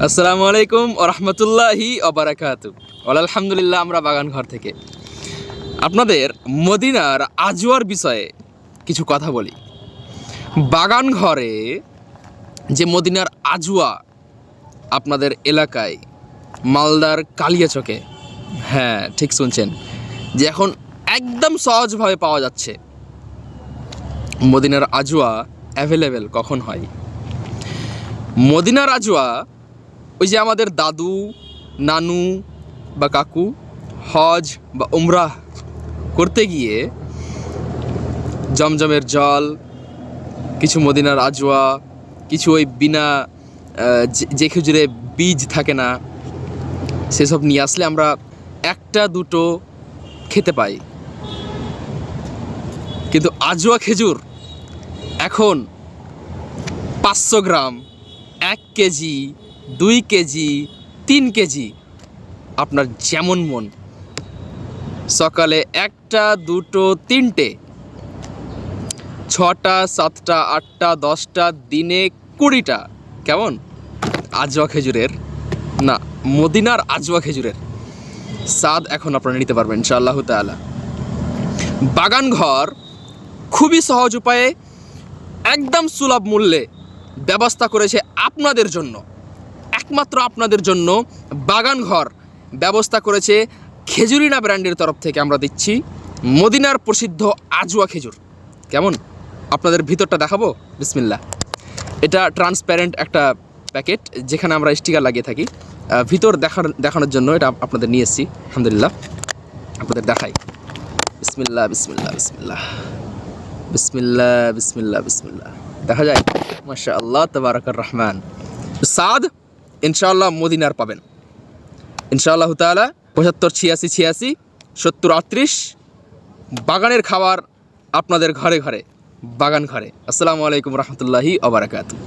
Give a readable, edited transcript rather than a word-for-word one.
আসসালামু আলাইকুম ওয়া রাহমাতুল্লাহি ওয়া বারাকাতুহু। আলহামদুলিল্লাহ, আমরা বাগান ঘর থেকে আপনাদের মদিনার আজওয়ার বিষয়ে কিছু কথা বলি। বাগান ঘরে যে মদিনার আজওয়া আপনাদের এলাকায় মালদার কালিয়াচকে, হ্যাঁ ঠিক শুনছেন, যে এখন একদম সহজভাবে পাওয়া যাচ্ছে। মদিনার আজওয়া অ্যাভেলেবেল কখন হয়? মদিনার আজওয়া ওই যে আমাদের দাদু, নানু বা কাকু হজ বা উমরাহ করতে গিয়ে জমজমের জল, কিছু মদিনার আজওয়া, কিছু ওই বিনা যে খেজুরে বীজ থাকে না, সেসব নিয়ে আসলে আমরা একটা দুটো খেতে পাই। কিন্তু আজওয়া খেজুর এখন 500 গ্রাম, 1 কেজি, 2 কেজি, 3 কেজি, আপনার যেমন মন। সকালে একটা, দুটো, তিনটে, 6টা, 7টা, 8টা, 10টা, দিনে 20টা। কেমন? আজওয়া খেজুরের, না মদিনার আজওয়া খেজুরের স্বাদ এখন আপনারা নিতে পারবেন ইনশাআল্লাহু তাআলা। বাগান ঘর খুবই সহজ উপায়ে, একদম সুলভ মূল্যে ব্যবস্থা করেছে আপনাদের জন্য, একমাত্র আপনাদের জন্য। বাগান ঘর ব্যবস্থা করেছে খেজুরিনা ব্র্যান্ডের তরফ থেকে। আমরা দিচ্ছি মদিনার প্রসিদ্ধ আজওয়া খেজুর। কেমন? আপনাদের ভিতরটা দেখাবো, বিসমিল্লাহ। এটা ট্রান্সপ্যারেন্ট একটা প্যাকেট, যেখানে আমরা স্টিকার লাগিয়ে থাকি। ভিতর দেখানোর জন্য এটা আপনাদের নিয়ে এসেছি। আলহামদুলিল্লাহ, আপনাদের দেখাই। বিসমিল্লাহ বিসমিল্লাহ বিসমিল্লাহ বিসমিল্লাহ বিসমিল্লাহ বিসমিল্লাহ। দেখা যায়? মাশাআল্লাহ, তাবারাকার রহমান। স্বাদ ইনশাআল্লাহ মদিনার পাবেন ইনশাআল্লাহু তাআলা। 75 86 86 70 38 বাগানের খাবার আপনাদের ঘরে ঘরে, বাগান ঘরে। আসসালামু আলাইকুম রহমতুল্লাহি ওয়া বারাকাতুহু।